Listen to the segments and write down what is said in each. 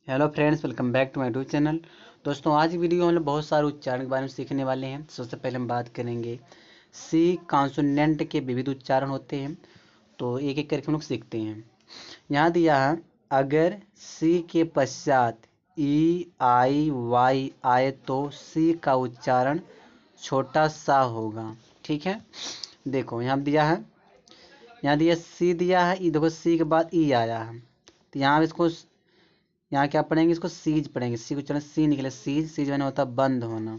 Hello friends, welcome back to my YouTube channel. दोस्तों, आज की वीडियो हम लोग बहुत सारे उच्चारण के बारे में सीखने वाले हैं। सबसे पहले हम बात करेंगे सी कॉन्सोनेंट के विविध उच्चारण होते हैं, तो एक एक करके हम लोग सीखते हैं। यहाँ दिया है, अगर सी के पश्चात ई आई वाई आए तो सी का उच्चारण छोटा सा होगा। ठीक है, देखो यहाँ दिया है, यहाँ दिया सी दिया है, ई देखो सी के बाद ई आया है, तो यहाँ इसको यहाँ क्या पढ़ेंगे, इसको सीज पढ़ेंगे। सी को चलो सी निकले, सीज सीज मैंने होता है बंद होना।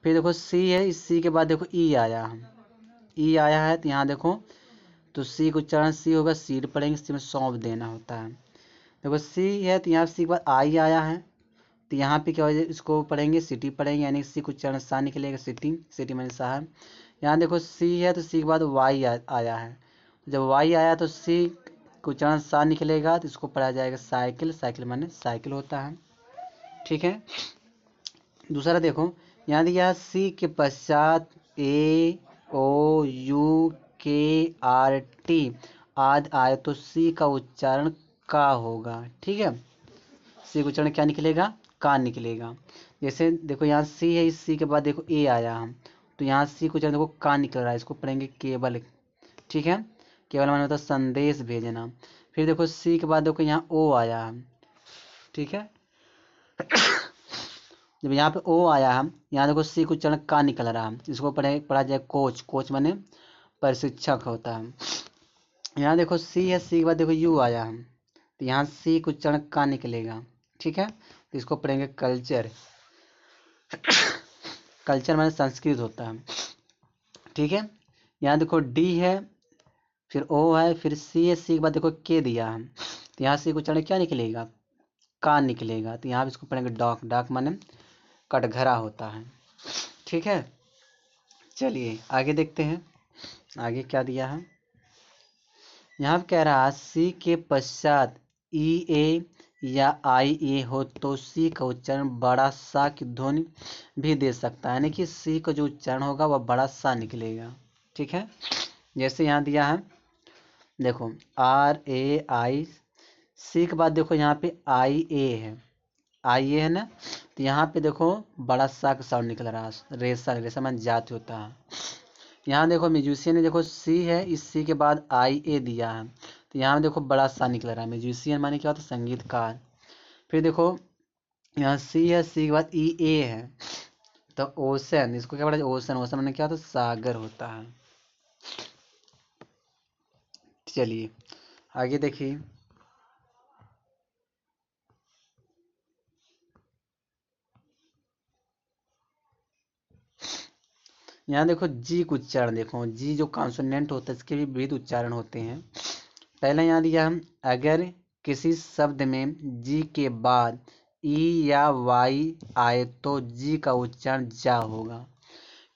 फिर देखो सी है, इस सी के बाद देखो ई आया है, ई आया है तो यहाँ देखो, तो सी को उच्चारण सी होगा, सीड पढ़ेंगे, सी में सौंप देना होता है। देखो सी है तो यहाँ सी के बाद आई आया है, तो यहाँ पे क्या हो जाए, इसको पढ़ेंगे सिटी पढ़ेंगे, यानी सी को उच्चारण सा निकलेगा, सिटी सिटी मैंने सा है। यहाँ देखो सी है तो सी के बाद वाई आया है, जब वाई आया तो सी को उच्चारण सा निकलेगा, तो इसको पढ़ा जाएगा साइकिल, साइकिल माने साइकिल होता है। ठीक है, दूसरा देखो, यहाँ दिया सी के पश्चात ए ओ यू के आर टी आद आए तो सी का उच्चारण का होगा। ठीक है, सी का उच्चारण क्या निकलेगा, का निकलेगा। जैसे देखो यहाँ सी है, इस सी के बाद देखो ए आया हम, तो यहाँ सी को उच्चारण देखो का निकल रहा है, इसको पढ़ेंगे केवल। ठीक है, केवल माने होता है संदेश भेजना। फिर देखो सी के बाद देखो यहाँ ओ आया है। ठीक है, जब यहाँ पे ओ आया है, यहाँ देखो सी को उच्चारण का निकल रहा है, इसको पढ़ा जाए कोच, कोच माने प्रशिक्षक होता है। यहाँ देखो सी है, सी के बाद देखो यू आया है, तो यहाँ सी को उच्चारण का निकलेगा। ठीक है, तो इसको पढ़ेंगे कल्चर, कल्चर माने संस्कृत होता है। ठीक है, यहाँ देखो डी है, फिर ओ है, फिर सी है, सी के बाद देखो के दिया है, तो यहाँ सी को उच्चारण क्या निकलेगा, का निकलेगा, तो यहाँ इसको पढ़ेंगे डॉक, डॉक माने कटघरा होता है। ठीक है, चलिए आगे देखते हैं, आगे क्या दिया है। यहाँ पे कह रहा है सी के पश्चात ई ए या आई ए हो तो सी का उच्चारण बड़ा सा की ध्वनि भी दे सकता है, यानी कि सी का जो उच्चारण होगा वह बड़ा सा निकलेगा। ठीक है, जैसे यहाँ दिया है, देखो आर ए आई, सी के बाद देखो यहाँ पे आई ए है, आई ए है ना, तो यहाँ पे देखो बड़ा सा का साउंड निकल रहा है, रेसा, रेसा मान जाति होता है। यहाँ देखो म्यूजिशियन है, देखो सी है, इस सी के बाद आई ए दिया है, तो यहाँ देखो बड़ा सा निकल रहा है, म्यूजिशियन माने क्या होता है, संगीतकार। फिर देखो यहाँ सी है, सी के बाद ई ए है, तो ओशन, इसको क्या पढ़ा जाए, ओशन, ओशन माने क्या होता है, सागर होता है। चलिए आगे देखिए, यहाँ देखो जी का उच्चारण, देखो जी जो कॉन्सोनेंट होता है इसके भी विविध उच्चारण होते हैं। पहले यहाँ दिया हम, अगर किसी शब्द में जी के बाद ई या वाई आए तो जी का उच्चारण जा होगा।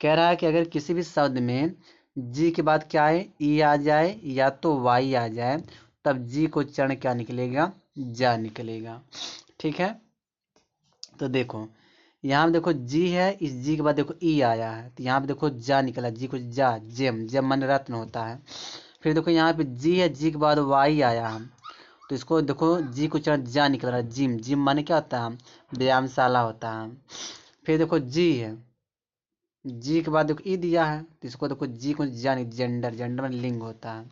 कह रहा है कि अगर किसी भी शब्द में जी के बाद क्या है, ई आ जाए या तो वाई आ जाए, तब जी का उच्चारण क्या निकलेगा, जा निकलेगा। ठीक है, तो देखो यहाँ पे देखो जी है, इस जी के बाद देखो ई आया है, तो यहाँ पे देखो जा निकला, जी को जा, जेम, जेम मन रत्न होता है। फिर देखो यहाँ पे जी है, जी के बाद वाई आया है, तो इसको देखो जी को उच्चारण जा निकल रहा है, जिम, जिम माने क्या होता है, व्यायामशाला होता है। फिर देखो जी है, जी के बाद देखो ई दिया है, तो इसको देखो जी को जा, जेंडर, जेंडर में लिंग होता है।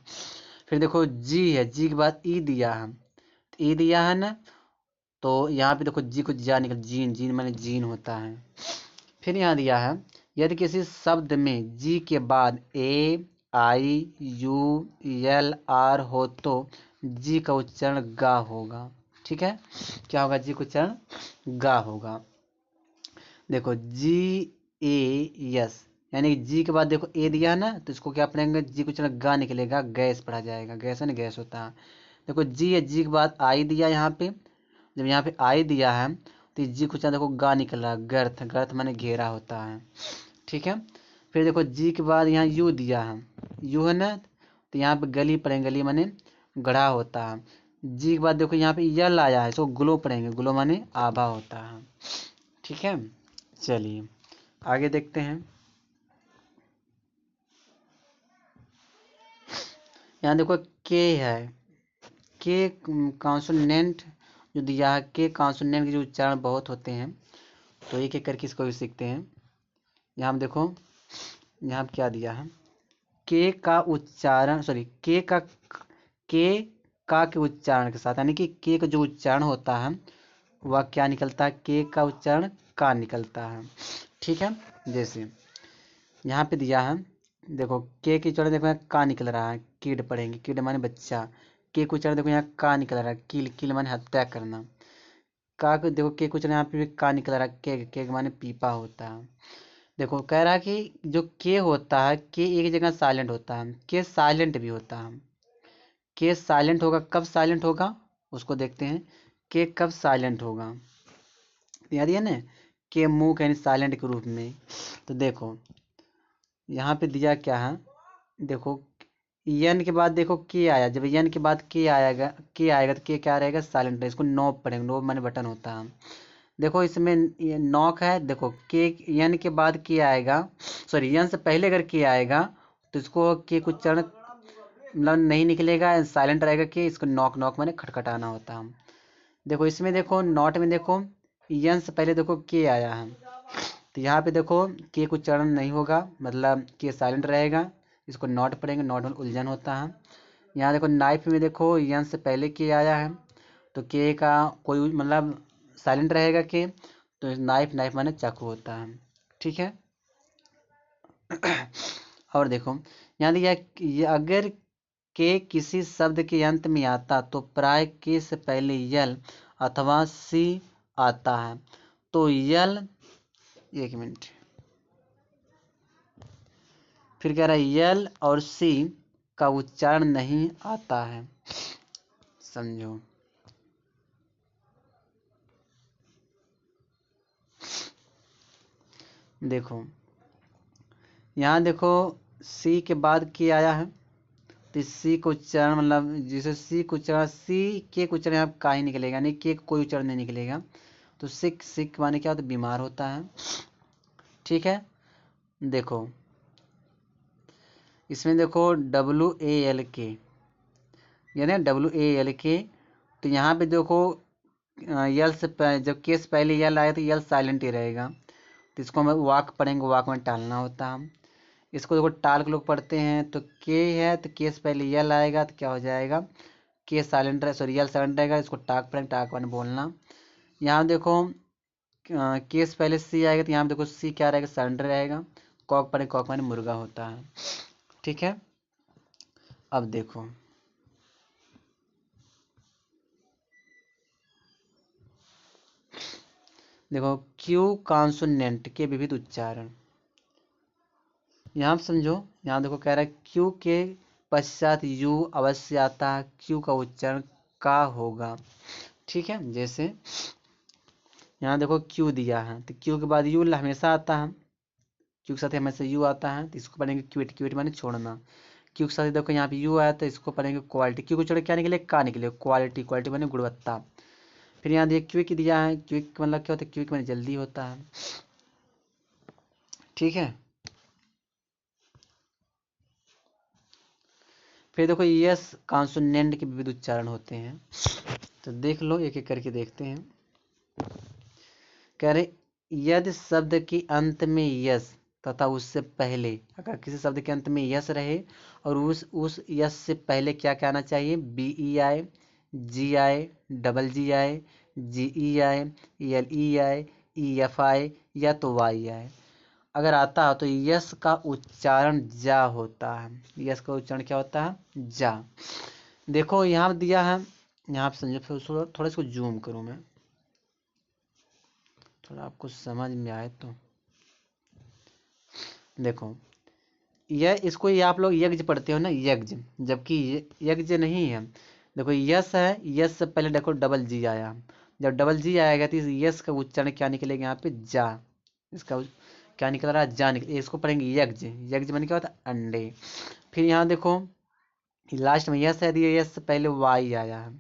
फिर देखो जी है, जी के बाद ई दिया है, तो ई दिया है ना, तो यहाँ पे देखो जी को जा निकल, जीन, जीन माने जीन होता है। फिर यहाँ दिया है, यदि किसी शब्द में जी के बाद ए आई यू एल आर हो तो जी का उच्चारण गा होगा। ठीक है, क्या होगा, जी का उच्चारण गा होगा। देखो जी ए यस, यानी कि जी के बाद देखो ए दिया है ना, तो इसको क्या पढ़ेंगे, जी को उच्चारण गा निकलेगा, गैस पढ़ा जाएगा, गैस है ना, गैस होता है। देखो जी है, जी के बाद आई दिया यहाँ पे, जब यहाँ पे आई दिया है तो जी को देखो गा निकल रहा है, गर्थ, गर्थ माने घेरा होता है। ठीक है, फिर देखो जी के बाद यहाँ यू दिया है, यू है ना, तो यहाँ पे गली पढ़ेंगे, गली माने गढ़ा होता है। जी के बाद देखो यहाँ पे यल आया है, इसको ग्लो पढ़ेंगे, ग्लो माने आभा होता है। ठीक है, चलिए आगे देखते हैं। यहाँ देखो के है, के कॉन्सोनेंट जो दिया है के कॉन्सोनेंट के जो उच्चारण बहुत होते हैं, तो एक एक करके इसको भी सीखते हैं। यहाँ हम देखो, यहाँ क्या दिया है, के का उच्चारण, सॉरी के उच्चारण के साथ, यानी कि के का जो उच्चारण होता है वह क्या निकलता है, के का उच्चारण का निकलता है। ठीक है, जैसे यहाँ पे दिया है, देखो के की उच्चारण देखो, यहाँ का निकल रहा है, किड पढ़ेंगे, किड माने बच्चा। के का उच्चारण देखो, यहाँ का निकल रहा है, किल, किल माने हत्या करना। का को देखो, के का उच्चारण यहाँ पे भी का निकल रहा है, के माने पीपा होता है। देखो कह रहा है कि जो के होता है, के एक जगह साइलेंट होता है, के साइलेंट भी होता है। के साइलेंट होगा, कब साइलेंट होगा उसको देखते हैं, के कब साइलेंट होगा, याद है ना, के मुंह यानी साइलेंट के रूप में। तो देखो यहाँ पे दिया क्या है, देखो यन के बाद देखो के आया, जब यन के बाद के आएगा तो के क्या रहेगा, साइलेंट रहेगा। इसको नोब पढ़ेंगे, नोब माने बटन होता है। देखो इसमें ये नॉक है, देखो के यन के बाद के आएगा, सॉरी यन से पहले अगर के आएगा तो इसको के कुछ चरण मतलब नहीं निकलेगा, साइलेंट रहेगा, कि इसको नॉक, नॉक माने खटखटाना होता है। देखो इसमें देखो नॉट में देखो यन से पहले देखो के आया है, तो यहाँ पे देखो के कुछ चरण नहीं होगा, मतलब के साइलेंट रहेगा, इसको नॉट पढ़ेंगे, नॉट में उलझन होता है। यहाँ देखो नाइफ में देखो यन से पहले के आया है, तो के का कोई मतलब साइलेंट रहेगा के, तो नाइफ, नाइफ माने चाकू होता है। ठीक है। और देखो यहाँ दिया अगर के किसी शब्द के अंत में आता तो प्राय के से पहले यल अथवा सी आता है। तो यल, एक मिनट, फिर कह रहा है यल और सी का उच्चारण नहीं आता है, समझो। देखो यहाँ देखो सी के बाद के आया है, तो सी को उच्चारण मतलब जैसे सी को उच्चारण, सी के उच्चारण यहाँ का ही निकलेगा, नहीं के कोई उच्चारण नहीं निकलेगा। तो सिक, सिक माने क्या होता है, बीमार होता है। ठीक है। देखो इसमें देखो WALK, यानी WALK, तो यहाँ पे देखो यल से जब के से पहले यल आया तो यल साइलेंट ही रहेगा, तो इसको हम वाक पढ़ेंगे, वाक में टालना होता है। इसको देखो टाल के लोग पढ़ते हैं, तो के है तो के से पहले यल आएगा तो क्या हो जाएगा, के साइलेंट रहे, सॉरी यल साइलेंट रहेगा, इसको टाक पढ़ेंगे, टाक वाले बोलना। यहाँ देखो के से पहले सी आएगा, तो यहाँ पे देखो सी क्या रहेगा, साइलेंट रहेगा। कॉक पढ़ेंगे, कॉक माने मुर्गा होता है। ठीक है। अब देखो देखो क्यू कॉन्सोनेंट के विविध उच्चारण, यहाँ आप समझो। यहाँ देखो कह रहा है क्यू के पश्चात यू अवश्य आता है, क्यू का उच्चारण का होगा। ठीक है, जैसे यहाँ देखो क्यू दिया है, तो क्यू के बाद यू हमेशा आता है, क्यू के साथ हमेशा यू आता है, तो इसको पढ़ेंगे क्विट, क्विट माने छोड़ना। क्यू के साथ देखो यहाँ पे यू आया, तो इसको पढ़ेंगे क्वालिटी, क्यू को छोड़ क्या निकले, का निकले, क्वालिटी, क्वालिटी माने गुणवत्ता। फिर यहाँ देखिए क्विक दिया है, क्विक मतलब क्या होता है, क्विक माने जल्दी होता है। ठीक है। फिर देखो यस कॉन्सोनेंट के विविध उच्चारण होते हैं, तो देख लो, एक एक करके देखते हैं। कह रहे यदि शब्द के अंत में यस तथा उससे पहले, अगर किसी शब्द के अंत में यस रहे और उस यस से पहले क्या कहना चाहिए, BE आए, G आए, GG आए, GE आए, LE आए, EF आए, या तो Y आए। अगर आता है तो यस का उच्चारण जा होता है, यस का उच्चारण क्या होता है, जा। देखो यहाँ दिया है, यहाँ पे समझो, फिर थोड़ा इसको जूम करूँ मैं, थोड़ा आपको समझ में आए तो। देखो यह, इसको ये आप लोग यज्ञ पढ़ते हो ना, यज्ञ, जबकि यज्ञ नहीं है। देखो यस है, यस से पहले देखो DG आया, जब DG आएगा तो इस यस का उच्चारण क्या निकलेगा, यहाँ पे जा, इसका क्या निकल रहा है, जा निकल, इसको पढ़ेंगे यज्ञ, यज्ञ माने क्या होता है, अंडे। फिर यहाँ देखो लास्ट में यस है, दिया यस से पहले वाई आया है,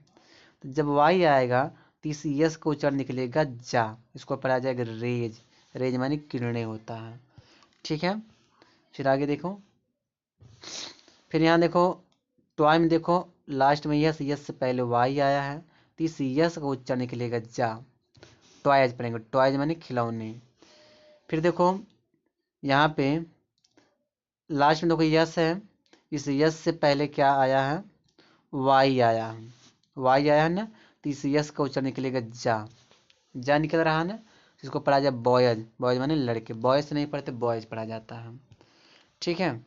तो जब वाई आएगा तो इस यस का उच्चारण निकलेगा जा, इसको पढ़ा जाएगा रेज, रेज माने किरणें होता है। ठीक है। फिर आगे देखो, फिर यहाँ देखो टॉय में देखो लास्ट में यस, यस से पहले वाई आया है, तो इस यस का उच्चारण निकलेगा जा। टॉयज पढ़ेंगे, टॉयज माने खिलौने। फिर देखो यहाँ पे लास्ट में देखो यस है, इस यस से पहले क्या आया है, वाई आया है, वाई आया है ना, तो इस यस का उच्चारण निकलेगा जा निकल रहा है ना। इसको पढ़ा जाए बॉयज, बॉयज माने लड़के, बॉयज से नहीं पढ़ते, बॉयज पढ़ा जाता है। ठीक है।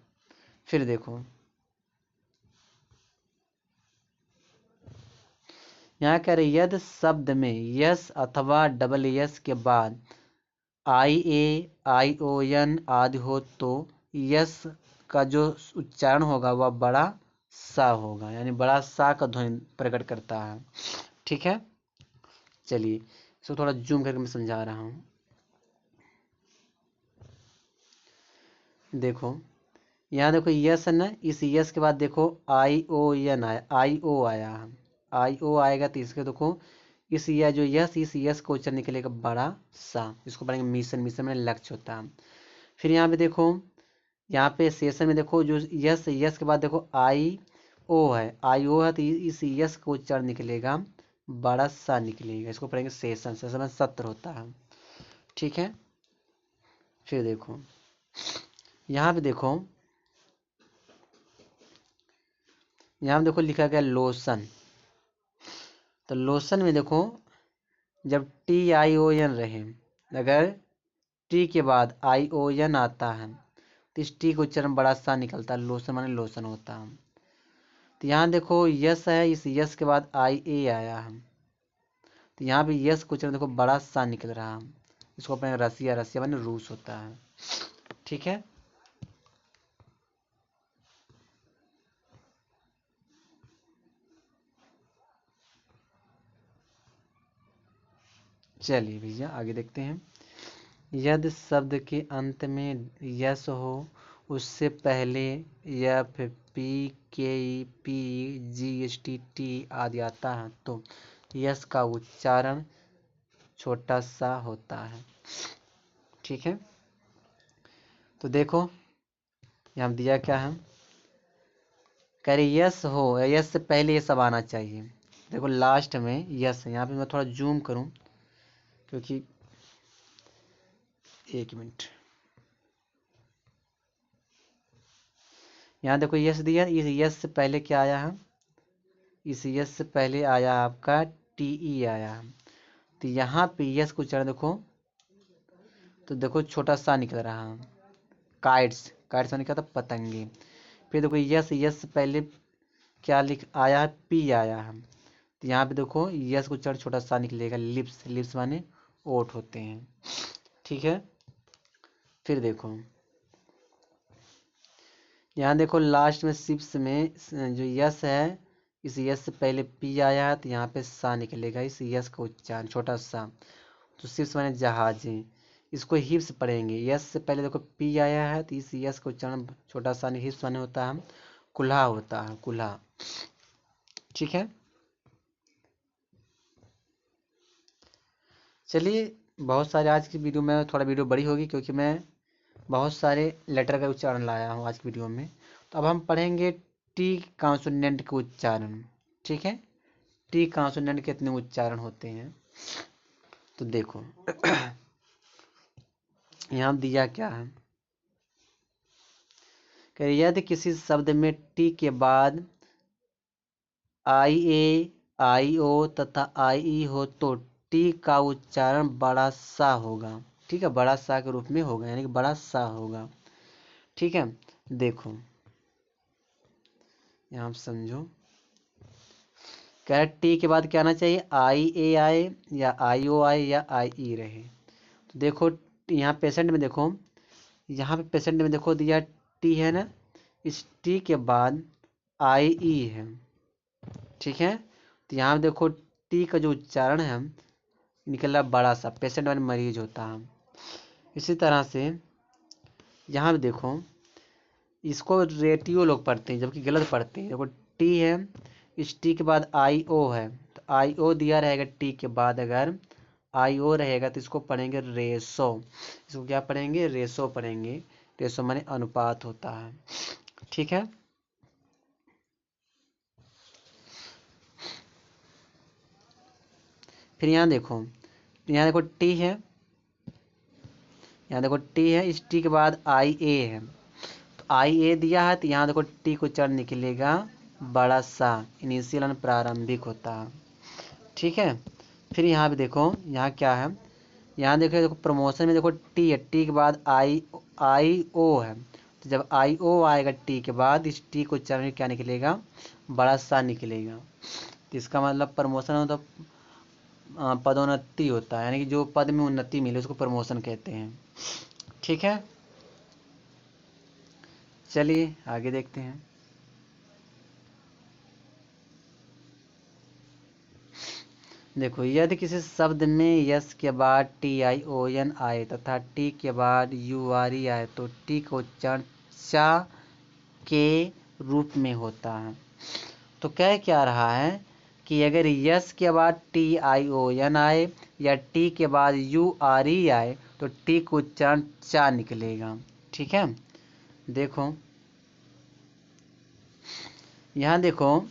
फिर देखो यहाँ कह रहे यदि शब्द में यस अथवा डबल यस के बाद आई ए आई ओ एन आदि हो तो यस का जो उच्चारण होगा वह बड़ा सा होगा, यानी बड़ा सा का ध्वनि प्रकट करता है। ठीक है। चलिए इसको थोड़ा जूम करके मैं समझा रहा हूँ। देखो यहाँ देखो यस है ना, इस यस के बाद देखो आई ओ एन आया, आई ओ आया, आई ओ आएगा तो इसके देखो इस या जो यस, इस यस को उच्चारण निकलेगा बड़ा सा, इसको पढ़ेंगे मिशन, मिशन में लक्ष्य होता है। फिर यहाँ पे देखो, यहाँ पे सेशन में देखो जो यस, यस के बाद देखो आई ओ है, आई ओ है तो इस यस को उच्चारण निकलेगा बड़ा सा निकलेगा, इसको पढ़ेंगे सेशन, सेशन में सत्र होता है। ठीक है। फिर देखो यहाँ पे देखो, यहाँ पे देखो लिखा गया लोशन, तो लोशन में देखो जब टी आई ओ एन रहे, अगर टी के बाद आई ओ एन आता है तो इस टी का उच्चारण बड़ा सा निकलता है, लोशन माने लोशन होता है। तो यहाँ देखो यस है, इस यस के बाद आई ए आया है, तो यहाँ पे यस का उच्चारण देखो बड़ा सा निकल रहा है, इसको अपने रसिया, रसिया माने रूस होता है। ठीक है। चलिए भैया आगे देखते हैं। यदि शब्द के अंत में यस हो, उससे पहले एफ पी के E P G S T T आदि आता है तो यस का उच्चारण छोटा सा होता है। ठीक है। तो देखो यहाँ दिया क्या है, कह रहे यस हो, यस से पहले ये सब आना चाहिए। देखो लास्ट में यस है, यहाँ पे मैं थोड़ा जूम करूँ क्योंकि, एक मिनट, यहाँ देखो यस दिया, इस यस से पहले क्या आया है, इस यस से पहले आया आपका टी ई आया, तो यहाँ पे यस को उच्चारण देखो, तो देखो छोटा सा निकल रहा है, काइट्स, काइट्स मैंने कहा था पतंगे। फिर देखो यस, यस से पहले क्या लिख आया है, पी आया है, तो यहाँ पे देखो यस को उच्चारण छोटा सा निकलेगा, लिप्स, लिप्स माने ओठ होते हैं। ठीक है। फिर देखो यहाँ देखो लास्ट में सिप्स में जो यस है, इस यस से पहले पी आया है तो यहाँ पे सा निकलेगा, इस यस का उच्चारण छोटा सा, तो सिप्स माने जहाजें, इसको हिप्स पढ़ेंगे। यस से पहले देखो पी आया है तो इस यस का उच्चारण छोटा सा, हिप्स माने होता है कुल्हा होता है, कुल्हा। ठीक है। चलिए बहुत सारे आज की वीडियो में, थोड़ा वीडियो बड़ी होगी क्योंकि मैं बहुत सारे लेटर का उच्चारण लाया हूँ आज की वीडियो में। तो अब हम पढ़ेंगे टी कॉन्सोनेंट के उच्चारण। ठीक है। टी कॉन्सोनेंट के कितने उच्चारण होते हैं, तो देखो यहाँ दिया क्या है, यदि किसी शब्द में टी के बाद आई ए आई ओ तथा आई ई हो तो टी का उच्चारण बड़ा सा होगा। ठीक है, बड़ा सा के रूप में होगा, यानी कि बड़ा सा होगा। ठीक है। देखो यहाँ आप समझो, कह टी के बाद क्या आना चाहिए, आई ए आए या आई ओ आए या आई ई रहे। तो देखो यहाँ पेशेंट में देखो, यहाँ पे पेशेंट में देखो दिया टी है ना, इस टी के बाद आई ई है। ठीक है। तो यहाँ पे देखो टी का जो उच्चारण है निकला बड़ा सा, पेशेंट वाले मरीज होता है। इसी तरह से यहाँ पे देखो, इसको रेटियो लोग पढ़ते हैं जबकि गलत पढ़ते हैं। देखो टी है, इस टी के बाद आई ओ है, तो आई ओ दिया रहेगा टी के बाद, अगर आई ओ रहेगा तो इसको पढ़ेंगे रेसो, इसको क्या पढ़ेंगे, रेसो पढ़ेंगे। रेसो माने अनुपात होता है। ठीक है। फिर यहाँ देखो, टी है, यहाँ देखो टी है, इस टी के बाद आई ए है, तो आई ए दिया है, तो यहाँ देखो टी को उच्चारण निकलेगा बड़ा सा, इनिशियल और प्रारंभिक होता है। ठीक है। फिर यहाँ पे देखो, यहाँ क्या है, यहाँ देखो प्रमोशन में देखो टी है, टी के बाद आई ओ है, तो जब आई ओ आएगा टी के बाद, इस टी को उच्चारण क्या निकलेगा, बड़ा सा निकलेगा। तो इसका मतलब प्रमोशन हो तो पदोन्नति होता है, यानी कि जो पद में उन्नति मिले उसको प्रमोशन कहते हैं। ठीक है, चलिए आगे देखते हैं। देखो, यदि किसी शब्द में यस के बाद टी आई ओ एन आए तथा टी के बाद यू आर ई आए तो टी का उच्चारण चा के रूप में होता है। तो कह क्या रहा है कि अगर यस के बाद टी आई ओ एन आए या टी के बाद यू आर ई आए तो टी का उच्चारण चा निकलेगा। ठीक है, देखो यहाँ देखो,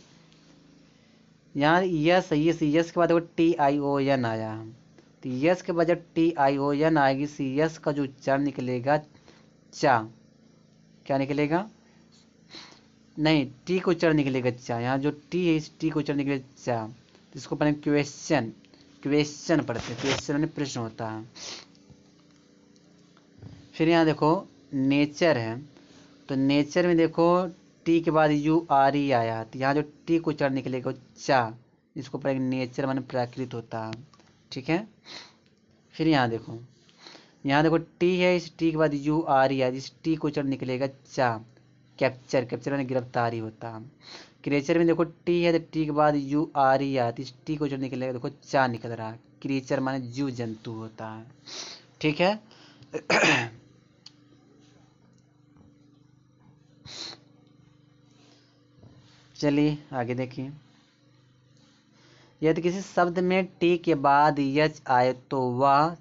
यहाँ यस के बाद देखो टी आई ओ एन आया, तो यस के बाद जब टी आई ओ एन आएगी, सी यस का जो उच्चारण निकलेगा चा, क्या निकलेगा, नहीं टी को उच्चारण निकलेगा चा, यहाँ जो टी है इस टी को उच्चारण निकलेगा चा, तो इसको पढ़ेंगे क्वेश्चन, क्वेश्चन पढ़ते हैं, क्वेश्चन में प्रश्न होता है। फिर यहाँ देखो नेचर है, तो नेचर में देखो टी के बाद यू आर ई आया, तो यहाँ जो टी को उच्चारण निकलेगा चा, इसको पढ़ेंगे नेचर माने प्राकृत होता है। ठीक है। फिर यहाँ देखो टी है, इस टी के बाद यू आर ई है, इस टी को उच्चारण निकलेगा चा, कैप्चर, कैप्चर माने गिरफ्तारी होता है। क्रिएचर में देखो टी है, तो टी के बाद यू आर ई है, तो इस टी को उच्चारण निकलेगा, देखो चा निकल रहा है, क्रिएचर माने जीव जंतु होता है। ठीक है। चलिए आगे देखिए, यदि किसी शब्द में टी के बाद यच आए तो वह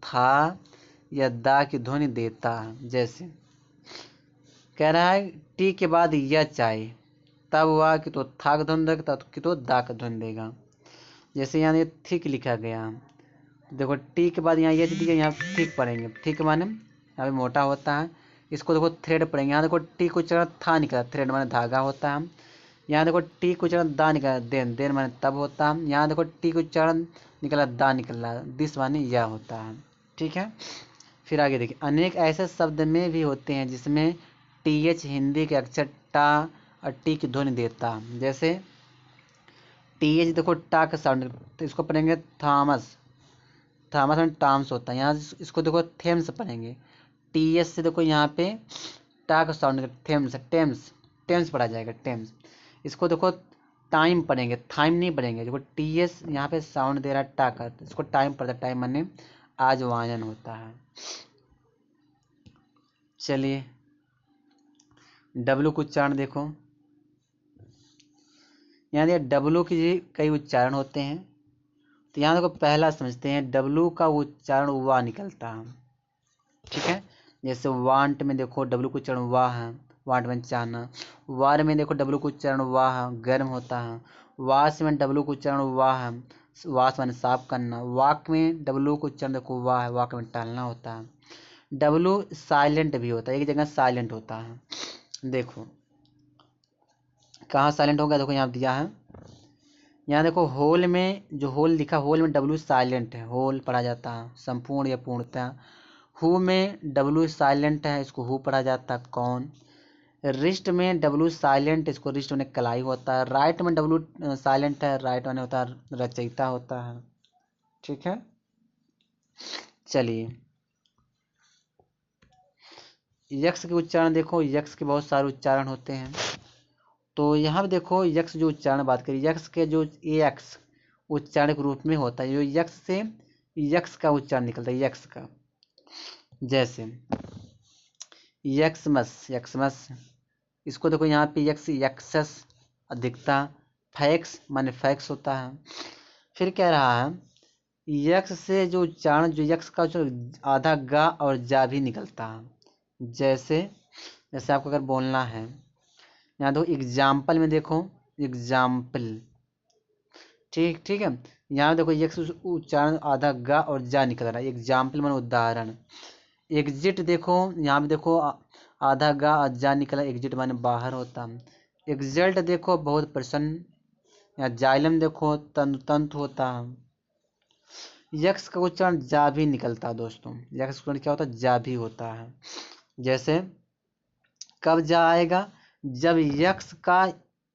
था या दा की ध्वनि देता है। जैसे कह रहा है टी के बाद यच आए, तब वह कि तो था का ध्वनि देगा, तब कि तो दा का ध्वनि देगा। जैसे यहाँ थिक लिखा गया, देखो टी के बाद यहाँ यच दिया, यहाँ थिक पढ़ेंगे, थिक माने यहाँ पे मोटा होता है। इसको देखो थ्रेड पढ़ेंगे, यहाँ देखो टी को उच्चारण था निकला, थ्रेड माने धागा होता है। यहाँ देखो टी को उच्चारण दा निकला, देन, देन माने तब होता है। यहाँ देखो टी को उच्चारण निकला दा निकला, दिस माने यह होता है। ठीक है। फिर आगे देखिए, अनेक ऐसे शब्द में भी होते हैं जिसमें टी एच हिंदी के अक्षर टा और टी की ध्वनि देता है। जैसे टी एच देखो टा का साउंड, तो इसको पढ़ेंगे थॉमस, थॉमस में टॉम्स होता है। यहाँ इसको देखो थेम्स पढ़ेंगे, टी एस से देखो यहाँ पे टा का साउंड, थेम्स, टेम्स, टेम्स पढ़ा जाएगा, टेम्स। इसको देखो टाइम पढ़ेंगे, थाइम नहीं पढ़ेंगे, देखो टी एस यहाँ पे साउंड दे रहा है टा का, तो इसको टाइम पढ़ता है, टाइम माने आजवायन होता है। चलिए डब्लू का उच्चारण देखो, यहाँ देखिए डब्लू की कई उच्चारण होते हैं, तो यहाँ देखो पहला समझते हैं, डब्लू का उच्चारण वा निकलता है। ठीक है। जैसे वांट में देखो डब्लू का उच्चारण वाह है, वांट में चाहना। वार में देखो डब्लू का उच्चारण वाह है, गर्म होता है। वास में डब्लू का उच्चारण वाह है, वास माने साफ करना। वाक में डब्लू का उच्चारण देखो वाह है, वाक में टालना होता है। डब्लू साइलेंट भी होता है, एक जगह साइलेंट होता है। देखो कहाँ साइलेंट होगा, देखो यहाँ दिया है, यहाँ देखो होल में, जो होल लिखा, होल में डब्लू साइलेंट है, होल पढ़ा जाता है संपूर्ण या पूर्णतः। हु में डब्लू साइलेंट है, इसको हु पढ़ा जाता है, कौन। रिस्ट में डब्लू साइलेंट, इसको रिस्ट में कलाई होता है। राइट में डब्लू साइलेंट है, राइट में होता है रचयिता होता है। ठीक है। चलिए यक्ष के उच्चारण देखो, यक्ष के बहुत सारे उच्चारण होते हैं, तो यहाँ पे देखो यक्ष जो उच्चारण बात करें, यक्ष के जो यक्ष उच्चारण के रूप में होता है, जो यक्ष से यक्ष का उच्चारण निकलता है, यक्ष का। जैसे यक्समस, यक्समस, इसको देखो यहाँ पे यक्स, यक्सस अधिकता, फैक्स माने फैक्स होता है। फिर कह रहा है यक्ष से जो उच्चारण, जो यक्ष का उच्चारण आधा गा और जा भी निकलता है। जैसे जैसे आपको अगर बोलना है, यहाँ देखो एग्जाम्पल में देखो, एग्जाम्पल, ठीक ठीक है। यहाँ देखो यक्स उच्चारण आधा गा और जा निकल रहा है। एग्जाम्पल माने उदाहरण। एग्जिट देखो, यहाँ पे देखो आधा गा और जा निकला, एग्जिट माने बाहर होता। एग्जल्ट देखो बहुत प्रसन्न। यहाँ जाइलम देखो तंतु होता है। यक्स का उच्चारण जा भी निकलता है दोस्तों। यक्स का उच्चारण क्या होता है? जा भी होता है। जैसे कब जा आएगा? जब यक्स का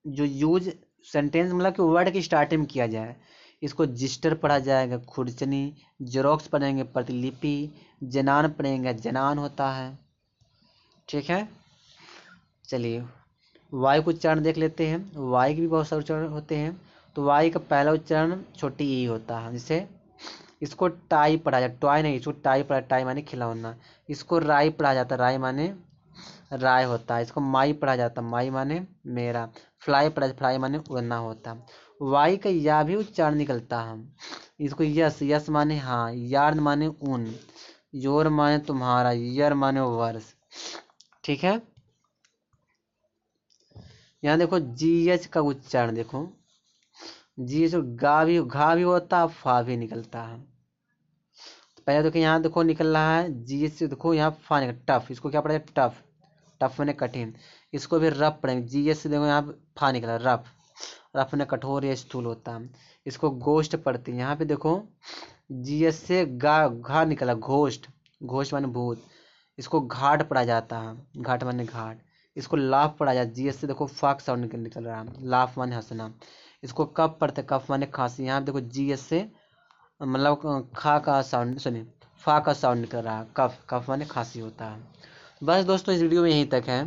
जो यूज सेंटेंस मतलब कि वर्ड की स्टार्टिंग में किया जाए। इसको रजिस्टर पढ़ा जाएगा, खुरचनी। जेरोक्स पढ़ेंगे, प्रतिलिपि। जनान पढ़ेंगे, जनान होता है। ठीक है, चलिए वाई का उच्चारण देख लेते हैं। वाई के भी बहुत सारे उच्चारण होते हैं। तो वाई का पहला उच्चारण छोटी ई होता है। जैसे इसको टाई पढ़ा जाता, टॉय नहीं, इसको टाई पढ़ा, टाई माने खिलौना। इसको राई पढ़ा जाता, राई माने राय होता है। इसको माई पढ़ा जाता, माई माने मेरा। फ्लाई पढ़ा, फ्लाई माने उड़ना होता। वाई का या भी उच्चारण निकलता है। इसको यस, यस माने हाँ, यार्न माने ऊन, योर माने तुम्हारा, ईयर माने वर्ष। ठीक है, यहाँ देखो जी एच का उच्चारण देखो। जी एच घा भी होता, फा भी निकलता है। पहले देखो यहाँ देखो निकल रहा है जी एच से, देखो यहाँ फा निकल, टफ। इसको क्या पढ़ेगा? टफ। टफ मैंने कठिन। इसको भी रफ पढ़ेंगे। जी एच से देखो यहाँ फा निकला, रफ। रफ ने कठोर या स्थूल होता है। इसको गोष्ठ पढ़ते हैं। यहाँ पे देखो जी एच से घा निकला, घोष्ठ। घोष्ठ माने भूत। इसको घाट पढ़ा जाता है, घाट माने घाट। इसको लाफ पढ़ा जाता है। जी एच से देखो फाक साउंड निकल रहा है, लाफ माने हंसना। इसको कफ पढ़ते, कफ माने खांसी। यहाँ पे देखो जी एच से मतलब खा का साउंड, सुनिए, फा का साउंड निकल रहा है, कफ। कफ माने खांसी होता है। बस दोस्तों इस वीडियो में यहीं तक है।